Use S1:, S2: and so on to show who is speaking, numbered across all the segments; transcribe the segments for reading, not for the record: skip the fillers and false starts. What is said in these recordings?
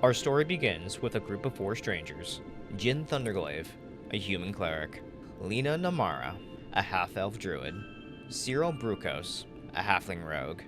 S1: Our story begins with a group of 4 strangers: Jin Thunderglaive, a human cleric; Lena Namara, a half-elf druid; Cyril Brukos, a halfling rogue;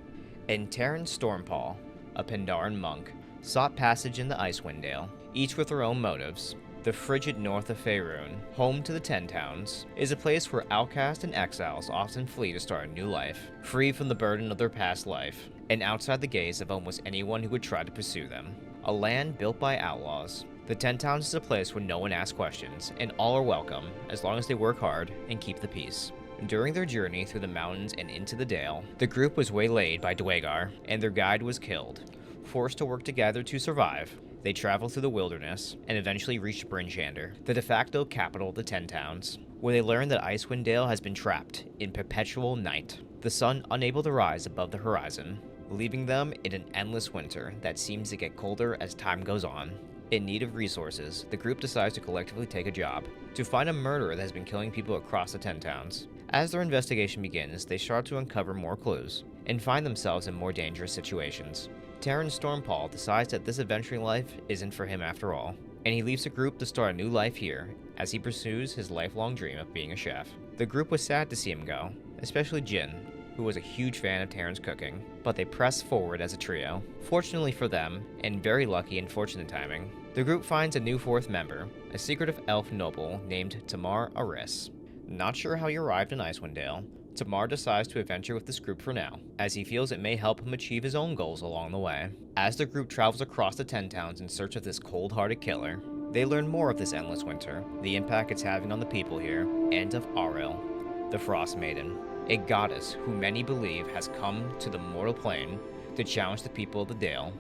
S1: and Terran Stormpaw, a Pandaran monk, sought passage in the Icewind Dale, each with their own motives. The frigid north of Faerun, home to the Ten Towns, is a place where outcasts and exiles often flee to start a new life, free from the burden of their past life, and outside the gaze of almost anyone who would try to pursue them. A land built by outlaws, the Ten Towns is a place where no one asks questions, and all are welcome, as long as they work hard and keep the peace. During their journey through the mountains and into the Dale, the group was waylaid by Dwagar, and their guide was killed. Forced to work together to survive, they traveled through the wilderness and eventually reached Brinchander, the de facto capital of the Ten Towns, where they learned that Icewind Dale has been trapped in perpetual night, the sun unable to rise above the horizon, leaving them in an endless winter that seems to get colder as time goes on. In need of resources, the group decides to collectively take a job to find a murderer that has been killing people across the Ten Towns. As their investigation begins, they start to uncover more clues and find themselves in more dangerous situations. Terran Stormpaw decides that this adventuring life isn't for him after all, and he leaves the group to start a new life here as he pursues his lifelong dream of being a chef. The group was sad to see him go, especially Jin, who was a huge fan of Terran's cooking, but they pressed forward as a trio. Fortunately for them, and very lucky and fortunate timing, the group finds a new 4th member, a secretive elf noble named Tamar Aris. Not sure how he arrived in Icewind Dale, Tamar decides to adventure with this group for now, as he feels it may help him achieve his own goals along the way. As the group travels across the Ten Towns in search of this cold-hearted killer, they learn more of this endless winter, the impact it's having on the people here, and of Auril, the Frostmaiden, a goddess who many believe has come to the mortal plane to challenge the people of the Dale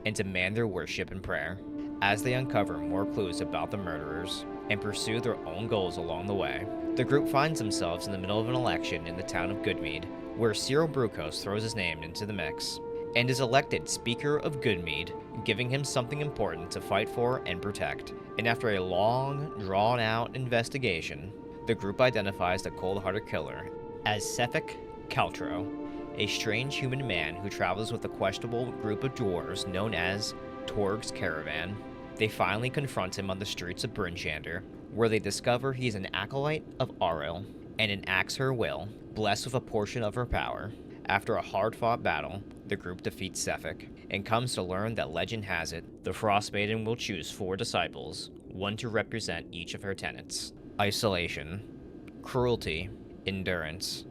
S1: and demand their worship and prayer. As they uncover more clues about the murderers and pursue their own goals along the way, the group finds themselves in the middle of an election in the town of Goodmead, where Cyril Brukos throws his name into the mix and is elected Speaker of Goodmead, giving him something important to fight for and protect. And after a long, drawn-out investigation, the group identifies the cold-hearted killer as Sefik Caltro, a strange human man who travels with a questionable group of dwarves known as Torg's Caravan. They finally confront him on the streets of Brinchander, where they discover he's an acolyte of Auril and enacts her will, blessed with a portion of her power. After a hard-fought battle, the group defeats Sefik and comes to learn that legend has it the Frostmaiden will choose 4 disciples, one to represent each of her tenets: isolation, cruelty, endurance,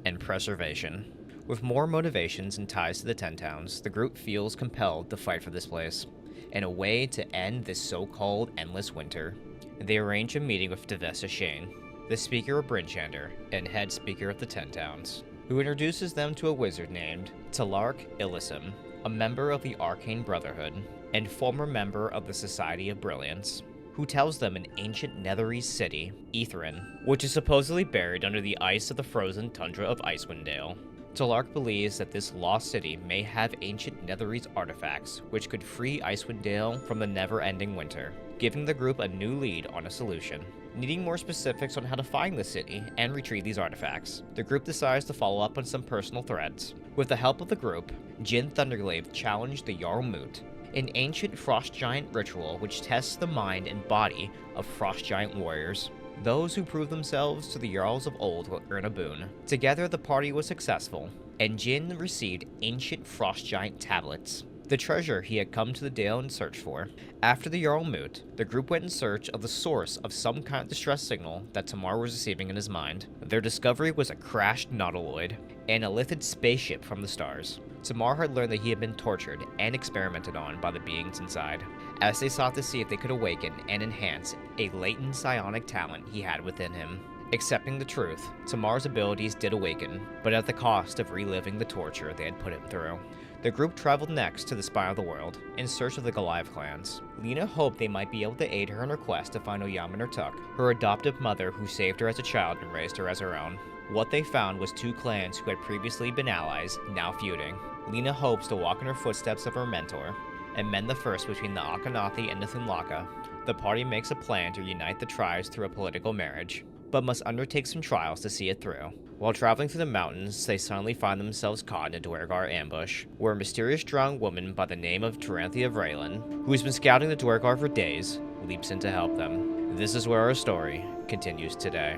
S1: and preservation. With more motivations and ties to the Ten Towns, the group feels compelled to fight for this place, and a way to end this so-called endless winter. They arrange a meeting with Devessa Shane, the Speaker of Brinchander and head speaker of the Ten Towns, who introduces them to a wizard named Talark Illisim, a member of the Arcane Brotherhood and former member of the Society of Brilliance, who tells them an ancient Netherese city, Etherin, which is supposedly buried under the ice of the frozen tundra of Icewind Dale. Talark believes that this lost city may have ancient Netherese artifacts which could free Icewind Dale from the never-ending winter, giving the group a new lead on a solution. Needing more specifics on how to find the city and retrieve these artifacts, the group decides to follow up on some personal threads. With the help of the group, Jin Thunderglaive challenged the Jarl Moot, an ancient frost giant ritual which tests the mind and body of frost giant warriors. Those who prove themselves to the Jarls of old will earn a boon. Together the party was successful, and Jin received ancient frost giant tablets, the treasure he had come to the Dale in search for. After the Jarl Moot, the group went in search of the source of some kind of distress signal that Tamar was receiving in his mind. Their discovery was a crashed nautiloid, an illithid spaceship from the stars. Tamar had learned that he had been tortured and experimented on by the beings inside, as they sought to see if they could awaken and enhance a latent psionic talent he had within him. Accepting the truth, Tamar's abilities did awaken, but at the cost of reliving the torture they had put him through. The group traveled next to the spine of the world, in search of the Goliath clans. Lena hoped they might be able to aid her in her quest to find Oyamin Tuk, her adoptive mother who saved her as a child and raised her as her own. What they found was 2 clans who had previously been allies, now feuding. Lena hopes to walk in her footsteps of her mentor, and mend the first between the Akhenathi and the Thunlaka. The party makes a plan to unite the tribes through a political marriage. but must undertake some trials to see it through. While traveling through the mountains, they suddenly find themselves caught in a Dwargar ambush, where a mysterious strong woman by the name of Taranthia Vraylin, who has been scouting the Dwargar for days, leaps in to help them. This is where our story continues today.